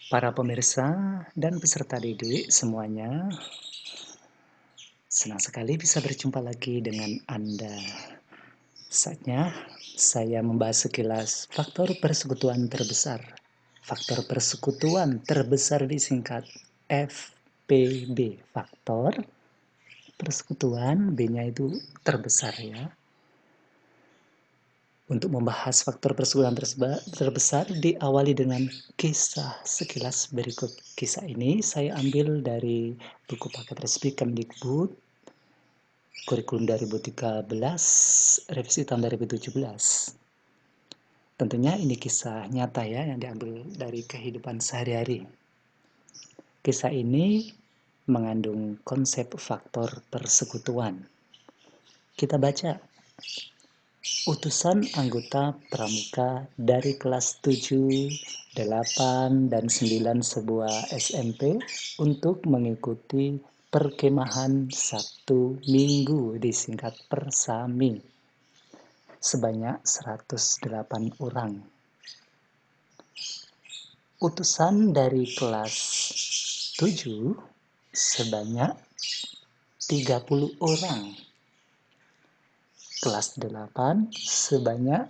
Para pemirsa dan peserta didik semuanya, senang sekali bisa berjumpa lagi dengan Anda. Saatnya saya membahas sekilas faktor persekutuan terbesar. Faktor persekutuan terbesar disingkat FPB. Faktor persekutuan, B-nya itu terbesar ya. Untuk membahas faktor persekutuan terbesar diawali dengan kisah sekilas berikut. Kisah ini saya ambil dari buku paket resmi Kemdikbud Kurikulum 2013 revisi tahun 2017. Tentunya ini kisah nyata ya yang diambil dari kehidupan sehari-hari. Kisah ini mengandung konsep faktor persekutuan. Kita baca. Utusan anggota pramuka dari kelas 7, 8, dan 9 sebuah SMP untuk mengikuti perkemahan Sabtu Minggu disingkat Persami sebanyak 108 orang. Utusan dari kelas 7 sebanyak 30 orang. Kelas 8 sebanyak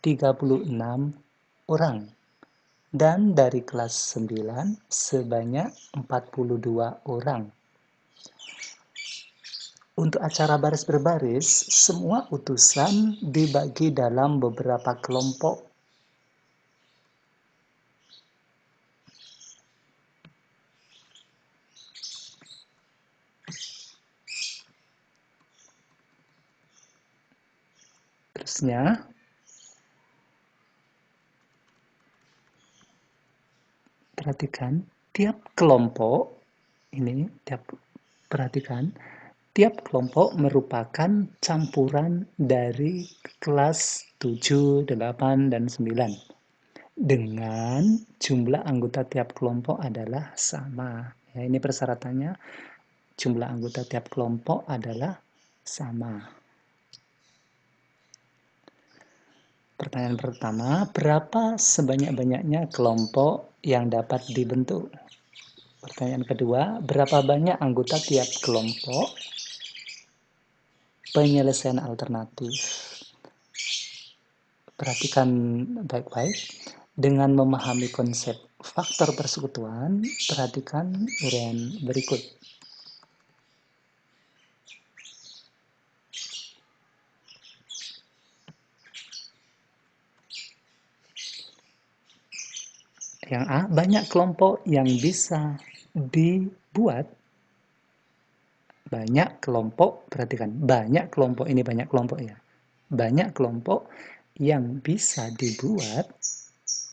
36 orang. Dan dari kelas 9 sebanyak 42 orang. Untuk acara baris berbaris, semua utusan dibagi dalam beberapa kelompok. Terusnya, perhatikan tiap kelompok tiap kelompok merupakan campuran dari kelas 7, 8, dan 9 dengan jumlah anggota tiap kelompok adalah sama. Ya, ini persyaratannya, jumlah anggota tiap kelompok adalah sama. Pertanyaan pertama, berapa sebanyak-banyaknya kelompok yang dapat dibentuk? Pertanyaan kedua, berapa banyak anggota tiap kelompok? Penyelesaian alternatif. Perhatikan baik-baik. Dengan memahami konsep faktor persekutuan, perhatikan uraian berikut. Yang A, banyak kelompok yang bisa dibuat. Banyak kelompok, perhatikan, banyak kelompok, ini banyak kelompok ya. Banyak kelompok yang bisa dibuat,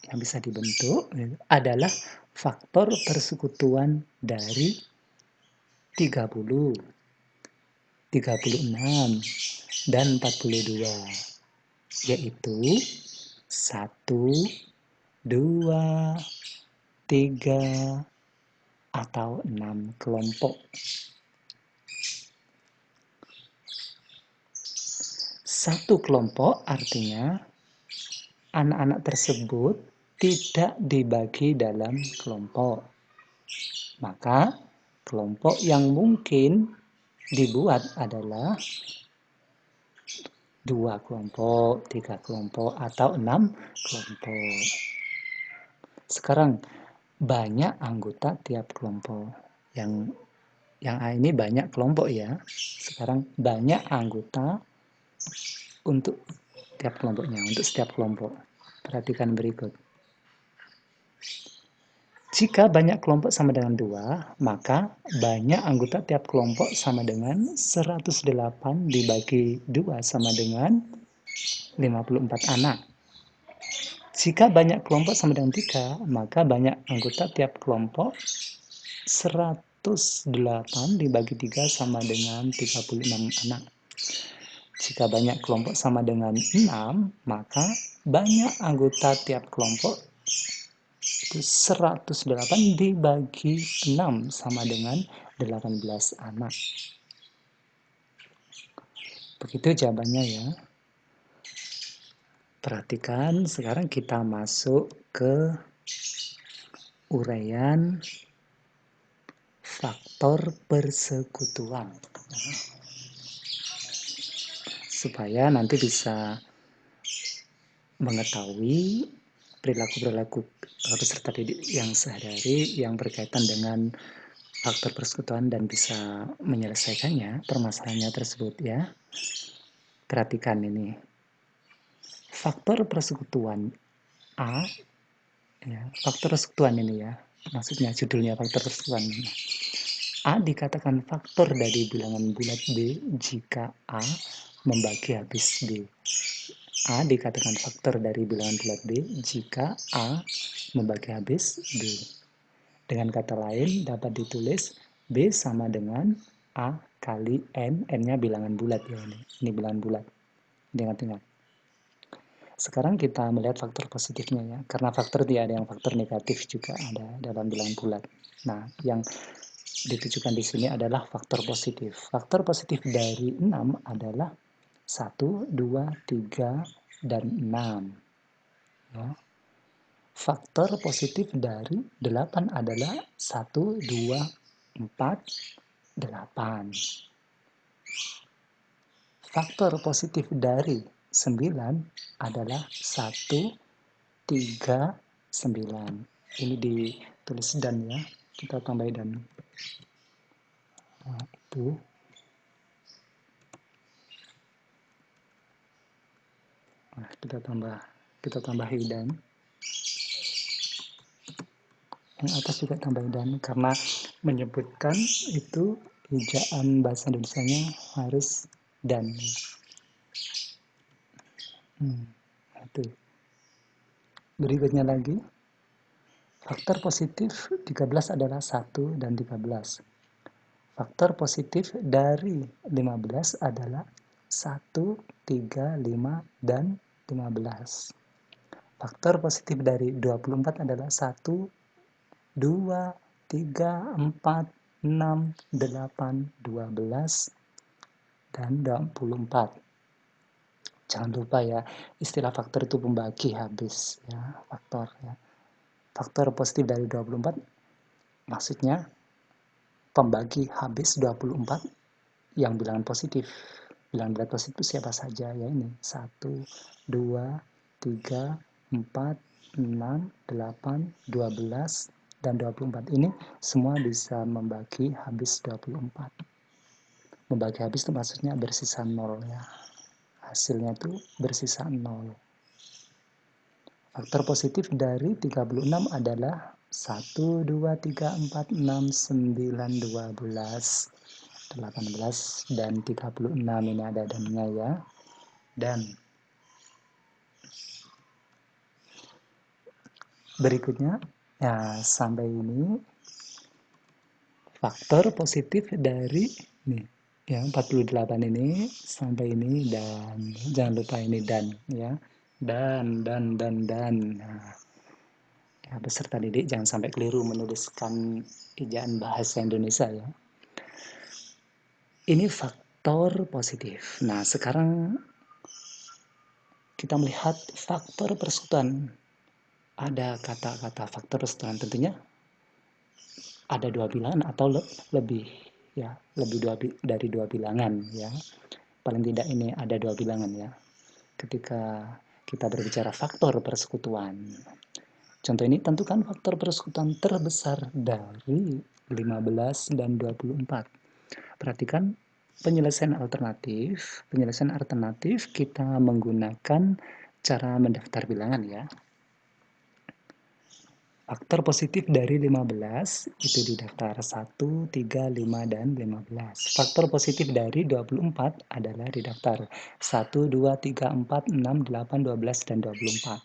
yang bisa dibentuk adalah faktor persekutuan dari 30, 36, dan 42, yaitu 1, 2, 3, atau 6 kelompok. Satu kelompok artinya anak-anak tersebut tidak dibagi dalam kelompok. Maka kelompok yang mungkin dibuat adalah 2 kelompok, 3 kelompok, atau 6 kelompok. Sekarang banyak anggota tiap kelompok. Yang A ini banyak kelompok ya. Sekarang banyak anggota untuk tiap kelompoknya, untuk setiap kelompok. Perhatikan berikut. Jika banyak kelompok sama dengan 2, maka banyak anggota tiap kelompok sama dengan 108 dibagi 2 sama dengan 54 anak. Jika banyak kelompok sama dengan 3, maka banyak anggota tiap kelompok 108 dibagi 3 sama dengan 36 anak. Jika banyak kelompok sama dengan 6, maka banyak anggota tiap kelompok itu 108 dibagi 6 sama dengan 18 anak. Begitu jawabannya ya. Perhatikan, sekarang kita masuk ke uraian faktor persekutuan. Supaya nanti bisa mengetahui perilaku-perilaku peserta didik yang sehari-hari yang berkaitan dengan faktor persekutuan dan bisa menyelesaikannya, permasalahannya tersebut ya. Perhatikan ini. Faktor persekutuan A, ya, faktor persekutuan ini ya. Maksudnya judulnya faktor persekutuan. A dikatakan faktor dari bilangan bulat B jika A membagi habis B. A dikatakan faktor dari bilangan bulat B jika A membagi habis B. Dengan kata lain dapat ditulis B sama dengan A kali N, N-nya bilangan bulat ya ini bilangan bulat. Ingat-ingat. Sekarang kita melihat faktor positifnya ya, karena faktor tidak ada yang faktor negatif juga ada dalam bilangan bulat. Nah, yang ditujukan di sini adalah faktor positif. Faktor positif dari 6 adalah 1, 2, 3, dan 6. Ya. Faktor positif dari 8 adalah 1, 2, 4, 8. Faktor positif dari 9 adalah 1, 3, 9. Ini ditulis dan ya, kita tambah dan. Nah, itu. Nah, kita tambahi dan. Yang atas juga tambah dan karena menyebutkan itu ejaan bahasa Indonesianya harus dan. Itu. Berikutnya lagi, faktor positif 13 adalah 1 dan 13. Faktor positif dari 15 adalah 1, 3, 5, dan 15. Faktor positif dari 24 adalah 1, 2, 3, 4, 6, 8, 12, dan 24. Jangan lupa ya, istilah faktor itu pembagi habis ya, faktor ya. Faktor positif dari 24 maksudnya pembagi habis 24 yang bilangan positif. Bilangan bulat positif siapa saja ya ini. 1, 2, 3, 4, 6, 8, 12, dan 24. Ini semua bisa membagi habis 24. Membagi habis itu maksudnya bersisa 0 ya. Hasilnya itu bersisa 0. Faktor positif dari 36 adalah 1, 2, 3, 4, 6, 9, 12, 18, dan 36. Ini ada dannya ya. Dan berikutnya, ya sampai ini faktor positif dari nih ya 48 ini sampai ini dan jangan lupa ini dan ya dan. Nah, ya, peserta didik jangan sampai keliru menuliskan ejaan bahasa Indonesia ya. Ini faktor positif. Nah, sekarang kita melihat faktor persekutuan. Ada kata-kata faktor persekutuan tentunya ada dua bilangan atau lebih ya, dari dua bilangan ya. Paling tidak ini ada dua bilangan ya. Ketika kita berbicara faktor persekutuan. Contoh ini tentukan faktor persekutuan terbesar dari 15 dan 24. Perhatikan penyelesaian alternatif. Penyelesaian alternatif kita menggunakan cara mendaftar bilangan ya. Faktor positif dari 15 itu di daftar 1, 3, 5, dan 15. Faktor positif dari 24 adalah di daftar 1, 2, 3, 4, 6, 8, 12, dan 24.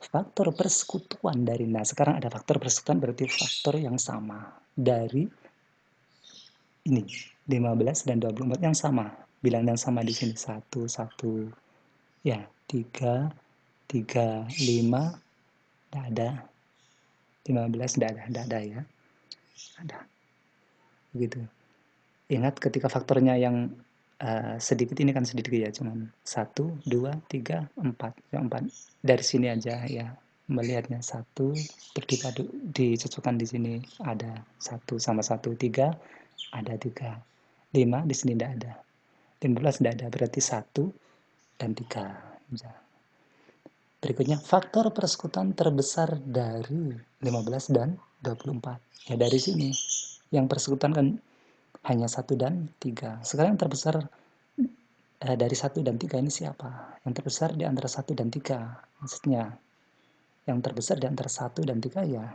Faktor persekutuan dari, nah sekarang ada faktor persekutuan berarti faktor yang sama dari ini 15 dan 24 yang sama. Bilang yang sama di sini 1, 1, ya 3, 3, 5, tidak ada. 15 tidak ada ya. Ada. Begitu. Ingat ketika faktornya yang sedikit ini kan sedikit ya, cuman 1, 2, 3, 4. Yang 4 dari sini aja ya. melihatnya 1 dicocokkan di sini ada 1 sama 1, 3 ada 3, 5 di sini tidak ada, 15 tidak ada, berarti 1 dan 3. Berikutnya faktor persekutuan terbesar dari 15 dan 24. Ya dari sini yang persekutuan kan hanya 1 dan 3. Sekarang yang terbesar dari 1 dan 3 ini siapa? Yang terbesar di antara 1 dan 3. Maksudnya yang terbesar di antara 1 dan 3 ya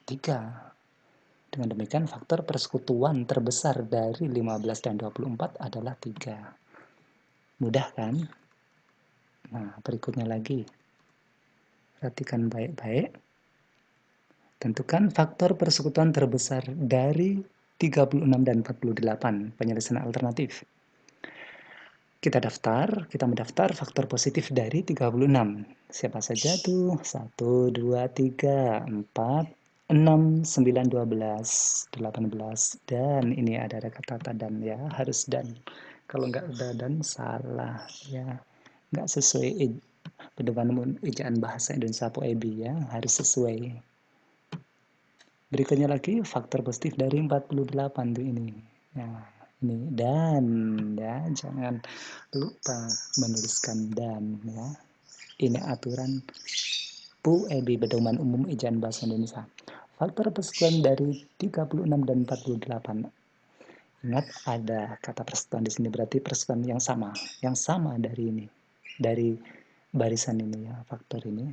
3. Dengan demikian faktor persekutuan terbesar dari 15 dan 24 adalah 3. Mudah kan? Nah, berikutnya lagi. Perhatikan baik-baik. Tentukan faktor persekutuan terbesar dari 36 dan 48. Penyelesaian alternatif. Kita mendaftar faktor positif dari 36. Siapa saja tuh? 1, 2, 3, 4, 6, 9, 12, 18. Dan ini ada kata dan ya, harus dan. Kalau nggak ada dan salah ya. Nggak sesuai pedoman ejaan bahasa Indonesia POEBI ya, harus sesuai. Berikutnya lagi faktor positif dari 48 tuh ini. Nah, ini dan ya, jangan lupa menuliskan dan ya. Ini aturan PUEBI Pedoman Umum Ejaan Bahasa Indonesia. Faktor persekutuan dari 36 dan 48. Ingat ada kata persekutuan di sini berarti persekutuan yang sama dari ini. Dari barisan ini ya, faktor ini.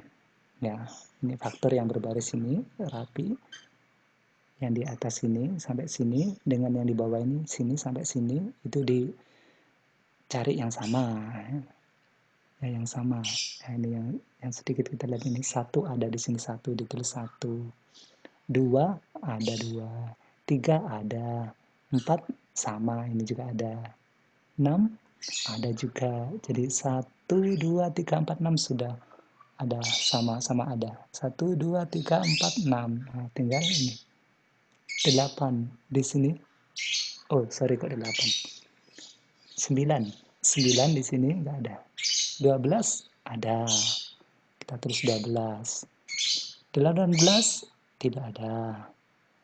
Ya, ini faktor yang berbaris ini rapi. Yang di atas sini sampai sini dengan yang di bawah ini sini sampai sini itu dicari yang sama ya, yang sama ya, ini yang sedikit kita lihat ini 1 ada di sini 1 ditulis 1, 2 ada 2, 3 ada, 4 sama ini juga ada, 6 ada juga, jadi 1 2 3 4 6 sudah ada sama-sama ada 1 2 3 4 6. Nah, tinggal ini 8 di sini. Oh, sorry kok 8. 9. 9 di sini enggak ada. 12 ada. Kita tulis 12. 18 tidak ada.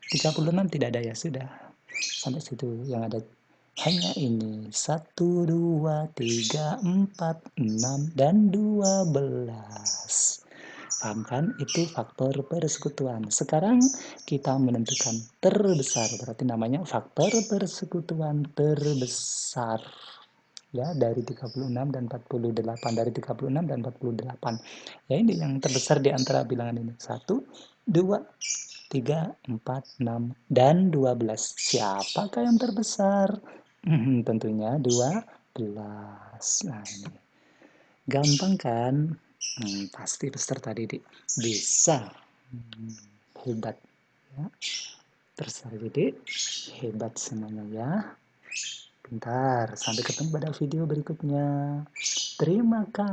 36 tidak ada ya sudah. Sampai situ yang ada hanya ini 1 2 3 4 6 dan 12. Paham kan? Itu faktor persekutuan. Sekarang kita menentukan terbesar. Berarti namanya faktor persekutuan terbesar. Ya, dari 36 dan 48. Dari 36 dan 48. Ya, ini yang terbesar di antara bilangan ini. 1, 2, 3, 4, 6, dan 12. Siapakah yang terbesar? Tentunya 12. Nah, ini. Gampang kan? Pasti peserta didik bisa. Hebat ya. Peserta didik hebat semuanya ya. Bentar, sampai ketemu pada video berikutnya. Terima kasih.